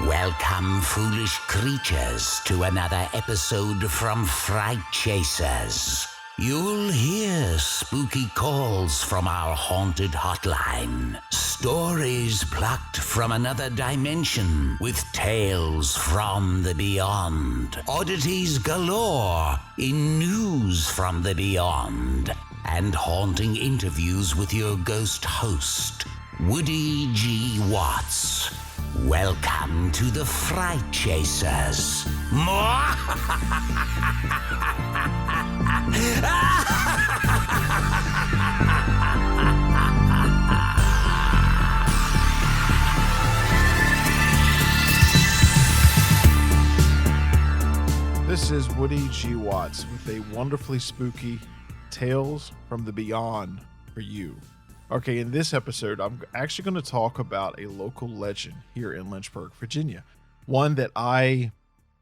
Welcome, foolish creatures, to another episode from Fright Chasers. You'll hear spooky calls from our haunted hotline, stories plucked from another dimension with tales from the beyond, oddities galore in news from the beyond, and haunting interviews with your ghost host, Woody G. Watts. Welcome to the Fright Chasers. This is Woody G. Watts with a wonderfully spooky Tales from the Beyond for you. Okay, in this episode, I'm actually going to talk about a local legend here in Lynchburg, Virginia. One that I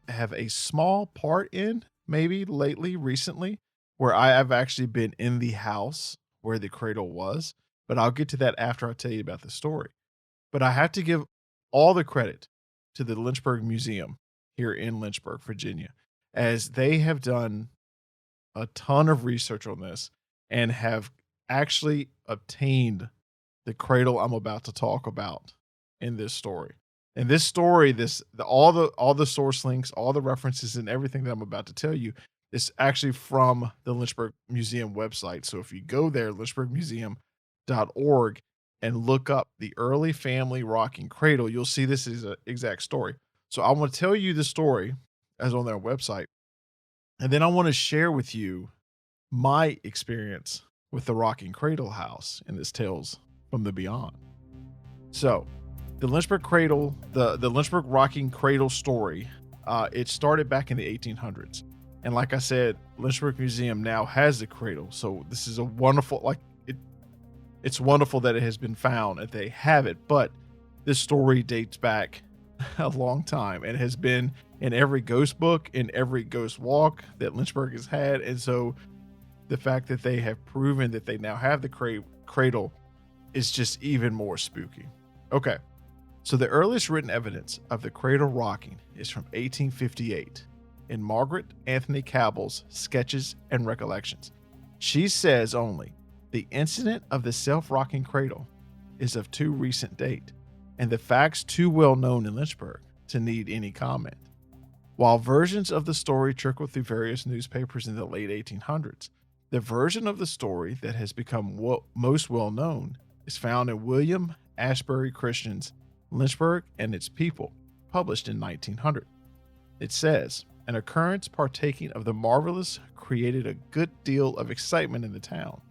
have a small part in, maybe recently, where I have actually been in the house where the cradle was. But I'll get to that after I tell you about the story. But I have to give all the credit to the Lynchburg Museum here in Lynchburg, Virginia, as they have done a ton of research on this and have actually obtained the cradle I'm about to talk about in this story. And this story, all the source links, all the references and everything that I'm about to tell you is actually from the Lynchburg Museum website. So if you go there, lynchburgmuseum.org, and look up the early family rocking cradle, you'll see this is an exact story. So I want to tell you the story as on their website. And then I want to share with you my experience with the rocking cradle house in this Tales from the Beyond. So the Lynchburg cradle, the Lynchburg rocking cradle story, it started back in the 1800s. And like I said, Lynchburg Museum now has the cradle. So this is a wonderful, it's wonderful that it has been found and they have it. But this story dates back a long time and has been in every ghost book, in every ghost walk that Lynchburg has had. And so the fact that they have proven that they now have the cradle is just even more spooky. Okay, so the earliest written evidence of the cradle rocking is from 1858 in Margaret Anthony Cabell's Sketches and Recollections. She says only, the incident of the self-rocking cradle is of too recent date, and the facts too well known in Lynchburg to need any comment. While versions of the story trickled through various newspapers in the late 1800s, the version of the story that has become most well known is found in William Ashbury Christian's Lynchburg and Its People, published in 1900. It says, an occurrence partaking of the marvelous created a good deal of excitement in the town.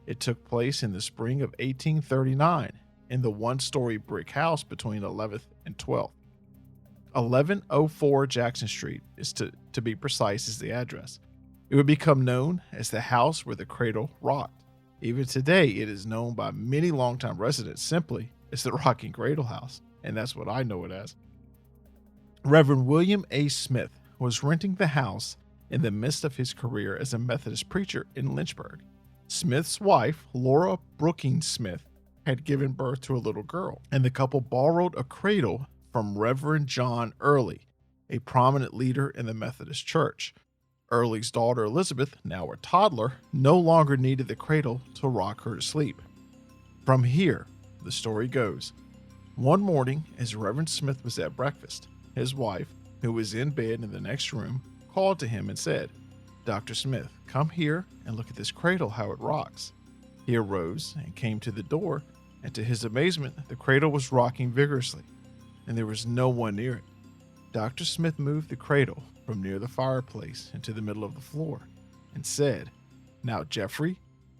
It took place in the spring of 1839 in the one-story brick house between 11th and 12th. 1104 Jackson Street is to be precise is the address. It would become known as the house where the cradle rocked. Even today, it is known by many longtime residents simply as the Rocking Cradle House, and that's what I know it as. Reverend William A. Smith was renting the house in the midst of his career as a Methodist preacher in Lynchburg. Smith's wife, Laura Brookings Smith, had given birth to a little girl, and the couple borrowed a cradle from Reverend John Early, a prominent leader in the Methodist Church. Early's daughter Elizabeth, now a toddler, no longer needed the cradle to rock her to sleep. From here, the story goes. One morning, as Reverend Smith was at breakfast, his wife, who was in bed in the next room, called to him and said, Dr. Smith, come here and look at this cradle, how it rocks. He arose and came to the door, and to his amazement, the cradle was rocking vigorously, and there was no one near it. Dr. Smith moved the cradle from near the fireplace into the middle of the floor and said, Now, Geoffrey,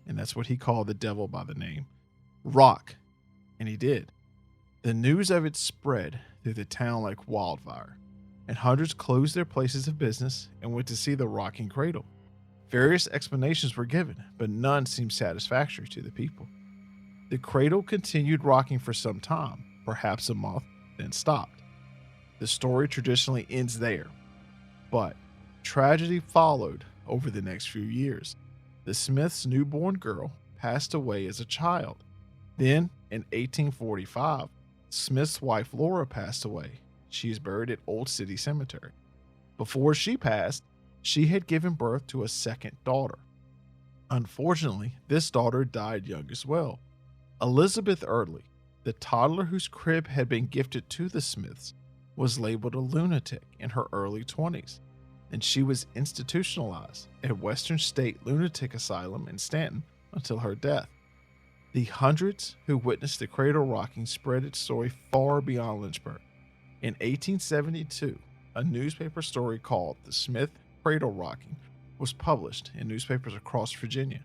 and that's what he called the devil by the name, rock. And he did. The news of it spread through the town like wildfire, and hundreds closed their places of business and went to see the rocking cradle. Various explanations were given, but none seemed satisfactory to the people. The cradle continued rocking for some time, perhaps a month, then stopped. The story traditionally ends there, but tragedy followed over the next few years. The Smiths' newborn girl passed away as a child. Then, in 1845, Smith's wife Laura passed away. She is buried at Old City Cemetery. Before she passed, she had given birth to a second daughter. Unfortunately, this daughter died young as well. Elizabeth Early, the toddler whose crib had been gifted to the Smiths, was labeled a lunatic in her early 20s, and she was institutionalized at Western State Lunatic Asylum in Stanton until her death. The hundreds who witnessed the cradle rocking spread its story far beyond Lynchburg. In 1872, a newspaper story called The Smith Cradle Rocking was published in newspapers across Virginia.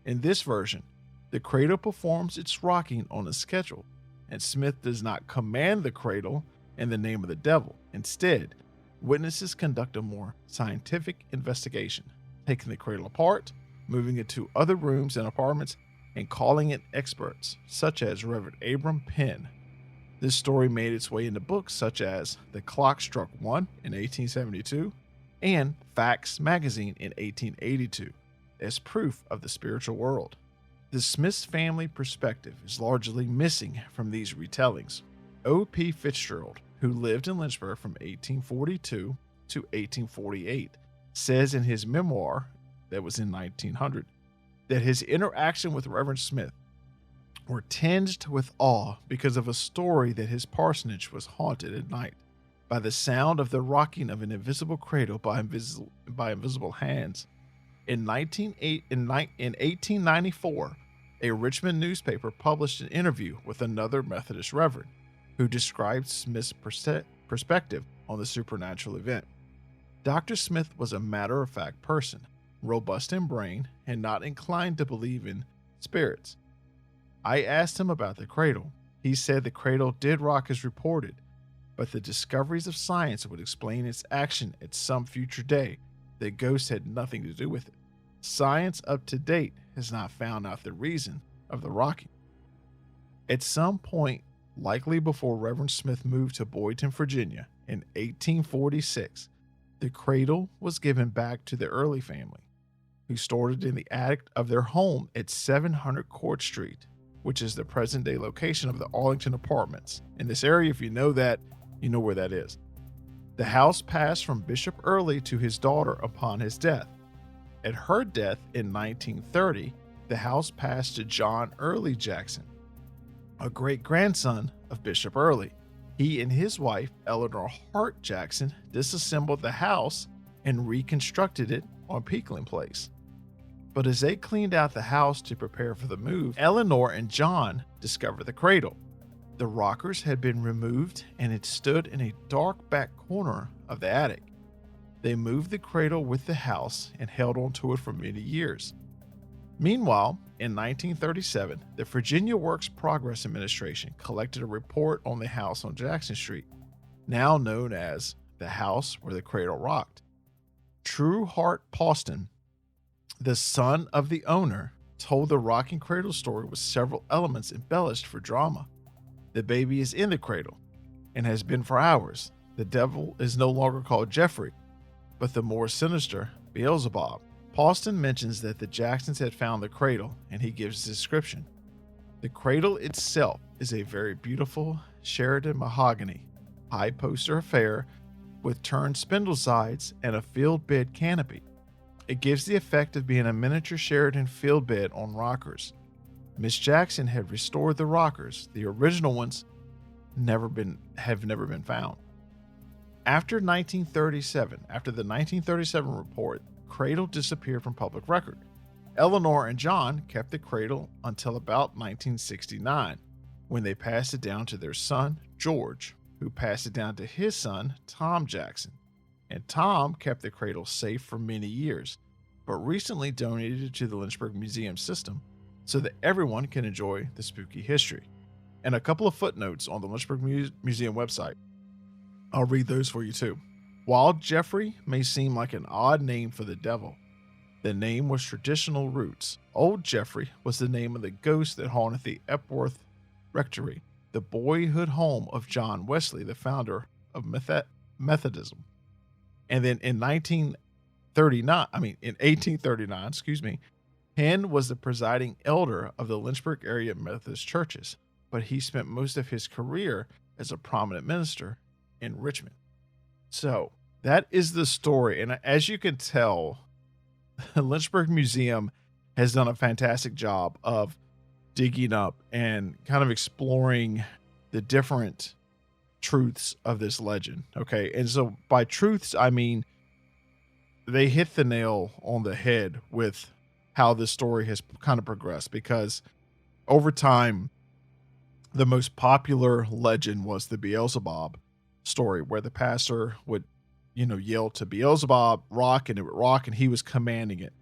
In this version, the cradle performs its rocking on a schedule, and Smith does not command the cradle in the name of the devil. Instead, witnesses conduct a more scientific investigation, taking the cradle apart, moving it to other rooms and apartments, and calling in experts such as Reverend Abram Penn. This story made its way into books such as The Clock Struck One in 1872 and Facts magazine in 1882 as proof of the spiritual world. The Smiths family perspective is largely missing from these retellings. O.P. Fitzgerald, who lived in Lynchburg from 1842 to 1848, says in his memoir that was in 1900 that his interaction with Reverend Smith were tinged with awe because of a story that his parsonage was haunted at night by the sound of the rocking of an invisible cradle by invisible hands. In 1894, a Richmond newspaper published an interview with another Methodist reverend who described Smith's perspective on the supernatural event. Dr. Smith was a matter-of-fact person, robust in brain, and not inclined to believe in spirits. I asked him about the cradle. He said the cradle did rock as reported, but the discoveries of science would explain its action at some future day. The ghost had nothing to do with it. Science up to date has not found out the reason of the rocking. At some point, likely before Reverend Smith moved to Boydton, Virginia in 1846, the cradle was given back to the Early family, who stored it in the attic of their home at 700 Court Street, which is the present-day location of the Arlington Apartments. In this area, if you know that, you know where that is. The house passed from Bishop Early to his daughter upon his death. At her death in 1930, the house passed to John Early Jackson, a great-grandson of Bishop Early. He and his wife, Eleanor Hart Jackson, disassembled the house and reconstructed it on Peakland Place. But as they cleaned out the house to prepare for the move, Eleanor and John discovered the cradle. The rockers had been removed and it stood in a dark back corner of the attic. They moved the cradle with the house and held onto it for many years. Meanwhile, in 1937, the Virginia Works Progress Administration collected a report on the house on Jackson Street, now known as the house where the cradle rocked. True Hart Poston, the son of the owner, told the rocking cradle story with several elements embellished for drama. The baby is in the cradle and has been for hours. The devil is no longer called Geoffrey, but the more sinister Beezlebub. Poston mentions that the Jacksons had found the cradle, and he gives a description. The cradle itself is a very beautiful Sheridan mahogany, high-poster affair with turned spindle sides and a field bed canopy. It gives the effect of being a miniature Sheridan field bed on rockers. Miss Jackson had restored the rockers. The original ones have never been found. After the 1937 report, cradle disappeared from public record. Eleanor and John kept the cradle until about 1969, when they passed it down to their son, George, who passed it down to his son, Tom Jackson. And Tom kept the cradle safe for many years, but recently donated it to the Lynchburg Museum system so that everyone can enjoy the spooky history. And a couple of footnotes on the Lynchburg Museum website. I'll read those for you too. While Geoffrey may seem like an odd name for the devil, the name was traditional roots. Old Geoffrey was the name of the ghost that haunted the Epworth Rectory, the boyhood home of John Wesley, the founder of Methodism. And then in 1839, Penn was the presiding elder of the Lynchburg area Methodist churches, but he spent most of his career as a prominent minister in Richmond. So that is the story. And as you can tell, the Lynchburg Museum has done a fantastic job of digging up and kind of exploring the different truths of this legend. Okay. And so by truths, I mean, they hit the nail on the head with how this story has kind of progressed, because over time, the most popular legend was the Beelzebub story, where the pastor would, yell to Beelzebub, rock, and it would rock, and he was commanding it.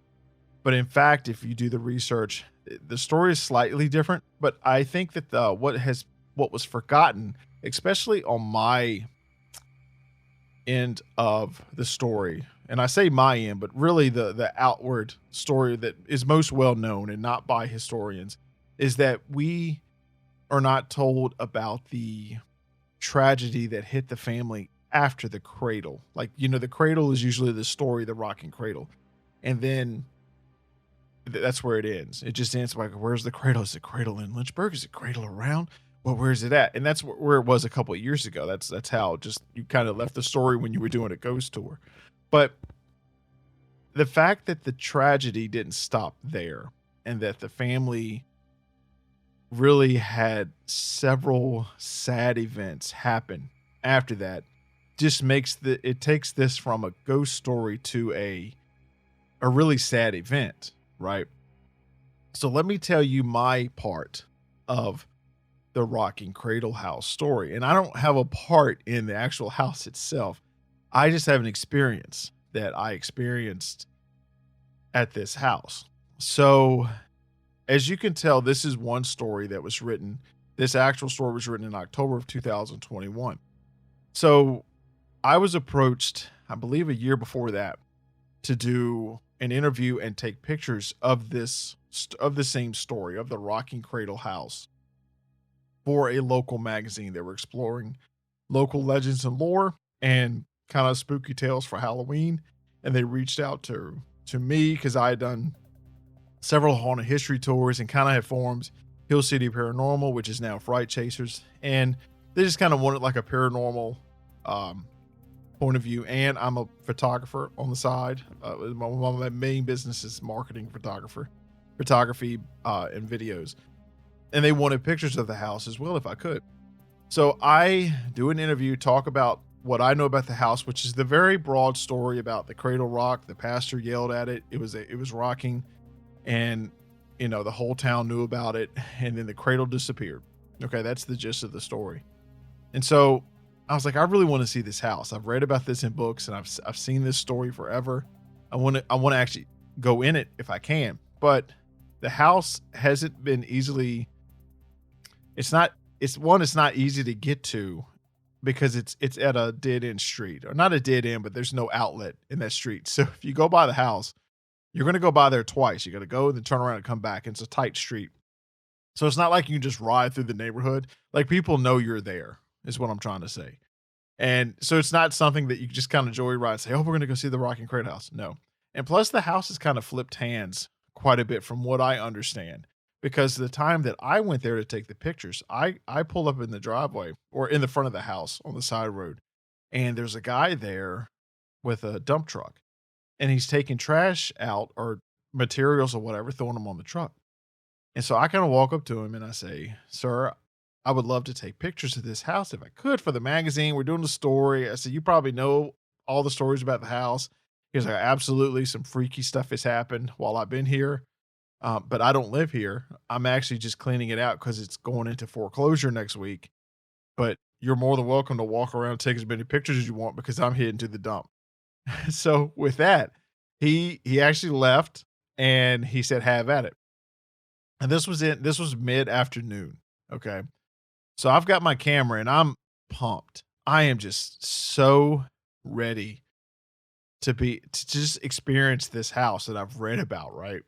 But in fact, if you do the research, the story is slightly different. But I think that what was forgotten, especially on my end of the story, and I say my end, but really the outward story that is most well known and not by historians, is that we are not told about the tragedy that hit the family after the cradle. Like, the cradle is usually the story, the rocking cradle. And then that's where it ends. It just ends like, where's the cradle? Is the cradle in Lynchburg? Is the cradle around? Well, where's it at? And that's where it was a couple of years ago. That's how just you kind of left the story when you were doing a ghost tour. But the fact that the tragedy didn't stop there, and that the family really had several sad events happen after that, just makes it takes this from a ghost story to a really sad event, right? So let me tell you my part of the rocking cradle house story. And I don't have a part in the actual house itself. I just have an experience that I experienced at this house. So as you can tell, this is one story that was written. This actual story was written in October of 2021. So I was approached, I believe a year before that, to do an interview and take pictures of the same story of the rocking cradle house for a local magazine. They were exploring local legends and lore and kind of spooky tales for Halloween. And they reached out to me because I had done several haunted history tours and kind of had formed Hill City Paranormal, which is now Fright Chasers. And they just kind of wanted like a paranormal point of view. And I'm a photographer on the side. One of my main business is marketing photography, and videos. And they wanted pictures of the house as well, if I could. So I do an interview, talk about what I know about the house, which is the very broad story about the cradle rock. The pastor yelled at it. It was rocking, and the whole town knew about it. And then the cradle disappeared. Okay, that's the gist of the story. And so I was like, I really want to see this house. I've read about this in books, and I've seen this story forever. I want to actually go in it if I can. But the house hasn't been easily. It's not easy to get to because it's at a dead end street, or not a dead end, but there's no outlet in that street. So if you go by the house, you're going to go by there twice. You got to go and then turn around and come back. And it's a tight street. So it's not like you can just ride through the neighborhood. Like, people know you're there is what I'm trying to say. And so it's not something that you just kind of joyride and say, oh, we're going to go see the rocking cradle house. No. And plus the house has kind of flipped hands quite a bit from what I understand. Because the time that I went there to take the pictures, I pull up in the driveway or in the front of the house on the side road, and there's a guy there with a dump truck, and he's taking trash out or materials or whatever, throwing them on the truck. And so I kind of walk up to him and I say, sir, I would love to take pictures of this house if I could for the magazine. We're doing the story. I said, you probably know all the stories about the house. He's like, absolutely. Some freaky stuff has happened while I've been here. But I don't live here. I'm actually just cleaning it out because it's going into foreclosure next week. But you're more than welcome to walk around and take as many pictures as you want because I'm heading to the dump. So with that, he actually left and he said, have at it. And this was mid-afternoon. Okay. So I've got my camera and I'm pumped. I am just so ready to just experience this house that I've read about, right?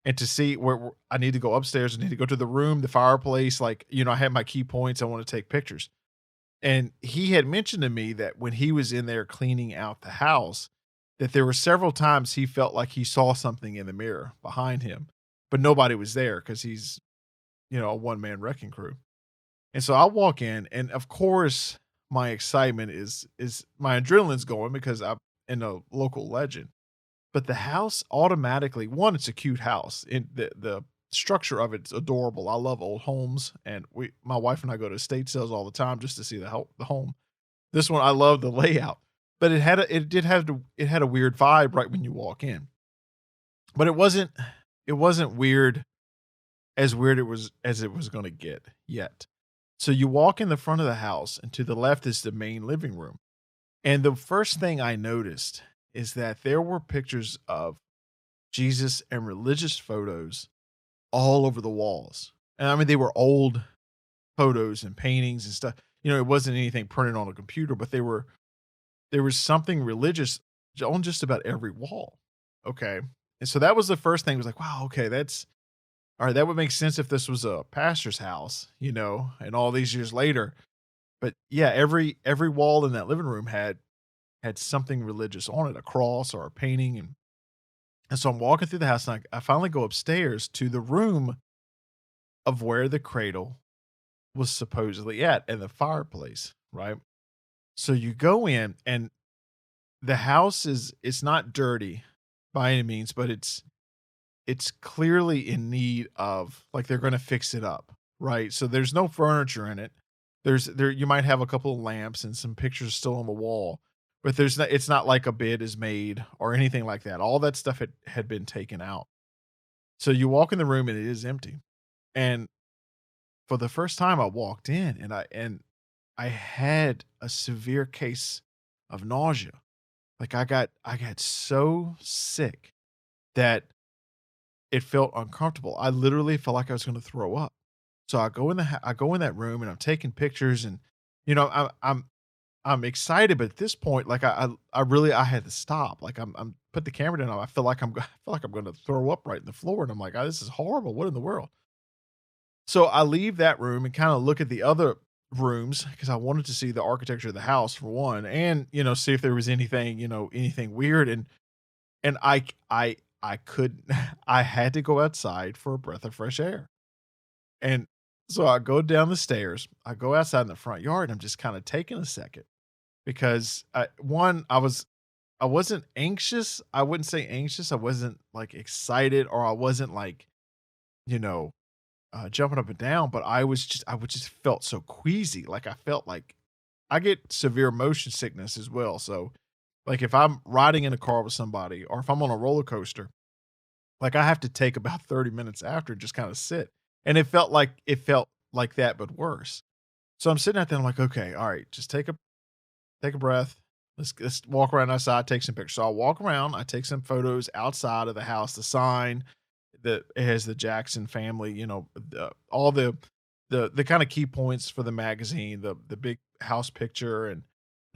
And to see where I need to go upstairs. I need to go to the room, the fireplace. Like, I had my key points. I want to take pictures. And he had mentioned to me that when he was in there cleaning out the house, that there were several times he felt like he saw something in the mirror behind him, but nobody was there because he's, a one-man wrecking crew. And so I walk in, and of course, my excitement is my adrenaline's going because I'm in a local legend. But the house automatically, one, it's a cute house. The structure of it's adorable. I love old homes, and my wife and I go to estate sales all the time just to see the home. This one, I love the layout, but it had a weird vibe right when you walk in. But it wasn't weird as it was gonna get yet. So you walk in the front of the house, and to the left is the main living room. And the first thing I noticed is that there were pictures of Jesus and religious photos all over the walls. And I mean, they were old photos and paintings and stuff. It wasn't anything printed on a computer, but there was something religious on just about every wall. Okay. And so that was the first thing. Was like, wow, okay, that's all right. That would make sense if this was a pastor's house, and all these years later. But yeah, every wall in that living room had something religious on it, a cross or a painting. And so I'm walking through the house, and I finally go upstairs to the room of where the cradle was supposedly at, and the fireplace, right? So you go in, and the house it's not dirty by any means, but it's clearly in need of, like, they're gonna fix it up, right? So there's no furniture in it. You might have a couple of lamps and some pictures still on the wall, but it's not like a bed is made or anything like that. All that stuff had been taken out. So you walk in the room and it is empty. And for the first time I walked in, and I had a severe case of nausea. Like, I got so sick that it felt uncomfortable. I literally felt like I was gonna throw up. So I go in that room, and I'm taking pictures, and, I'm excited, but at this point, like, I really I had to stop. Like, I'm put the camera down. I feel like I'm gonna throw up right in the floor, and I'm like, "Oh, this is horrible. What in the world?" So I leave that room and kinda look at the other rooms because I wanted to see the architecture of the house for one, and, see if there was anything weird, and I couldn't I had to go outside for a breath of fresh air. And so I go down the stairs, I go outside in the front yard, and I'm just kinda taking a second because I wasn't anxious. I wouldn't say anxious. I wasn't, like, excited, or I wasn't, like, you know, jumping up and down, but I just felt so queasy. Like, I felt like I get severe motion sickness as well. So, like, if I'm riding in a car with somebody, or if I'm on a roller coaster, like, I have to take about 30 minutes after and just kinda sit. And it felt like that, but worse. So I'm sitting out there, I'm like, "Okay, all right, just take a breath. Let's walk around outside, take some pictures." So I walk around, I take some photos outside of the house, the sign that it has the Jackson family, all the kind of key points for the magazine, the big house picture, and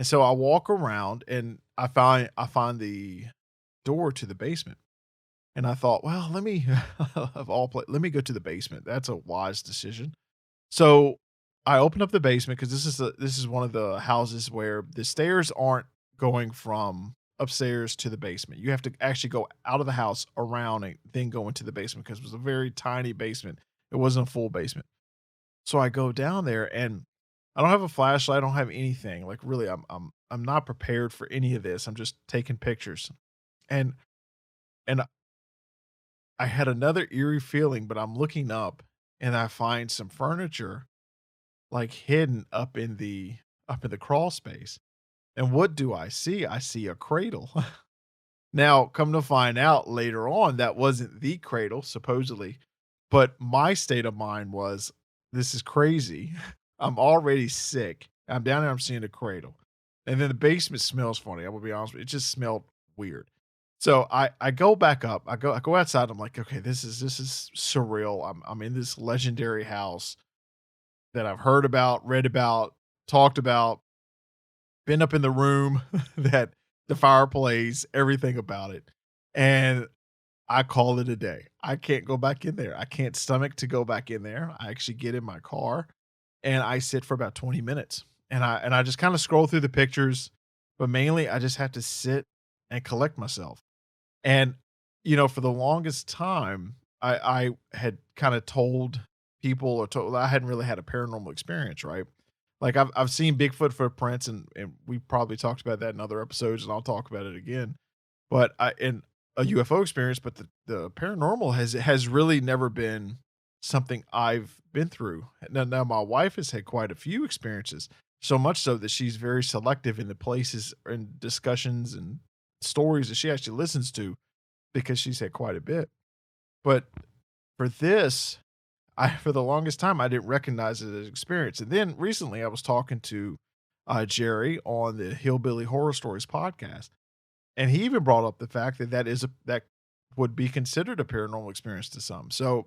so I walk around, and I find the door to the basement. And I thought, well, let me let me go to the basement. That's a wise decision. So I opened up the basement because this is one of the houses where the stairs aren't going from upstairs to the basement. You have to actually go out of the house around and then go into the basement because it was a very tiny basement. It wasn't a full basement. So I go down there, and I don't have a flashlight. I don't have anything. Like, really, I'm not prepared for any of this. I'm just taking pictures. And and I had another eerie feeling, but I'm looking up, and I find some furniture, like, hidden up in the crawl space. And what do I see? I see a cradle. Now, come to find out later on, that wasn't the cradle, supposedly, but my state of mind was, "This is crazy. I'm already sick. I'm down there, I'm seeing a cradle." And then the basement smells funny, I'm gonna be honest with you, it just smelled weird. So I go back up, I go outside, I'm like, "Okay, this is surreal. I'm in this legendary house that I've heard about, read about, talked about, been up in the room that the fireplace, everything about it." And I call it a day. I can't go back in there. I can't stomach to go back in there. I actually get in my car, and I sit for about 20 minutes, and I just kinda scroll through the pictures, but mainly I just have to sit and collect myself. And, for the longest time, I had kinda told people, or told I hadn't really had a paranormal experience, right? Like I've seen Bigfoot footprints, and we probably talked about that in other episodes, and I'll talk about it again. But in a UFO experience, but the paranormal has really never been something I've been through. Now my wife has had quite a few experiences, so much so that she's very selective in the places and discussions and stories that she actually listens to, because she's had quite a bit. But for this, for the longest time, I didn't recognize it as an experience. And then recently I was talking to Jerry on the Hillbilly Horror Stories podcast. And he even brought up the fact that that would be considered a paranormal experience to some. So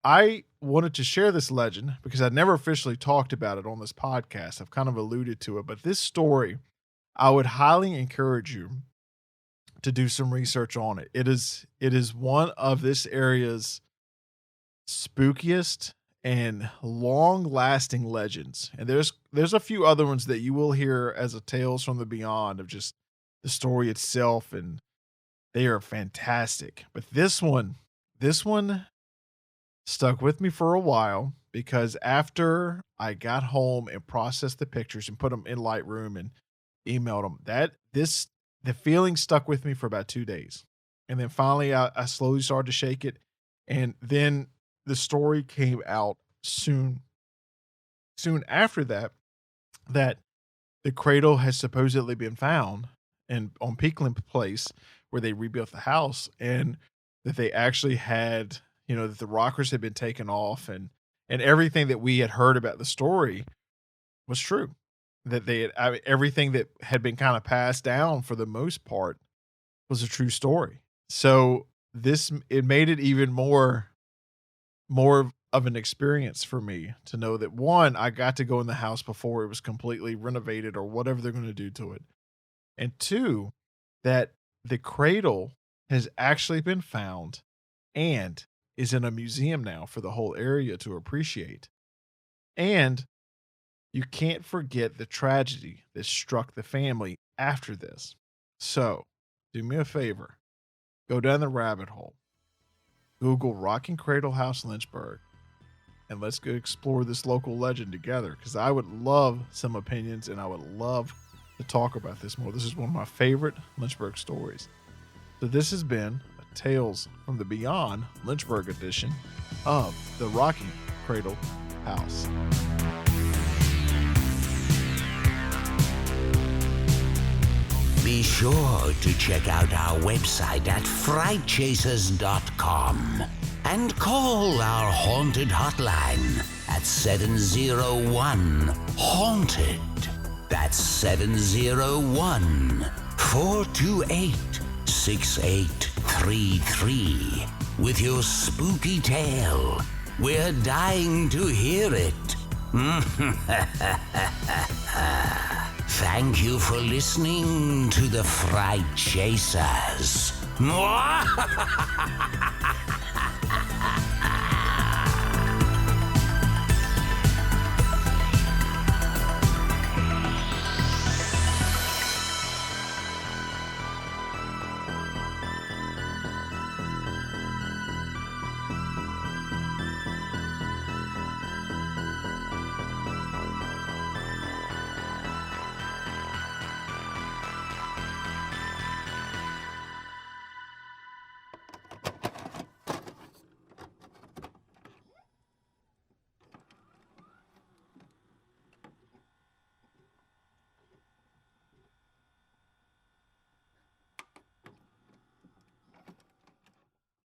I wanted to share this legend because I'd never officially talked about it on this podcast. I've kind of alluded to it, but this story, I would highly encourage you to do some research on it. It is one of this area's spookiest and long-lasting legends. And there's a few other ones that you will hear as a tales from the beyond of just the story itself, and they are fantastic. But this one stuck with me for a while, because after I got home and processed the pictures and put them in Lightroom and emailed them, the feeling stuck with me for about 2 days. And then finally I slowly started to shake it. And then the story came out soon after that the cradle has supposedly been found on Peakland Place, where they rebuilt the house, and that they actually had, that the rockers had been taken off, and everything that we had heard about the story was true. That everything that had been kind of passed down for the most part was a true story. So it made it even more of an experience for me to know that, one, I got to go in the house before it was completely renovated or whatever they're going to do to it. And two, that the cradle has actually been found and is in a museum now for the whole area to appreciate. And you can't forget the tragedy that struck the family after this. So, do me a favor. Go down the rabbit hole. Google Rocking Cradle House Lynchburg. And let's go explore this local legend together, because I would love some opinions, and I would love to talk about this more. This is one of my favorite Lynchburg stories. So this has been a Tales from the Beyond Lynchburg edition of the Rocking Cradle House. Be sure to check out our website at frightchasers.com and call our haunted hotline at 701-HAUNTED. That's 701-428-6833 with your spooky tale. We're dying to hear it. Thank you for listening to the Fright Chasers.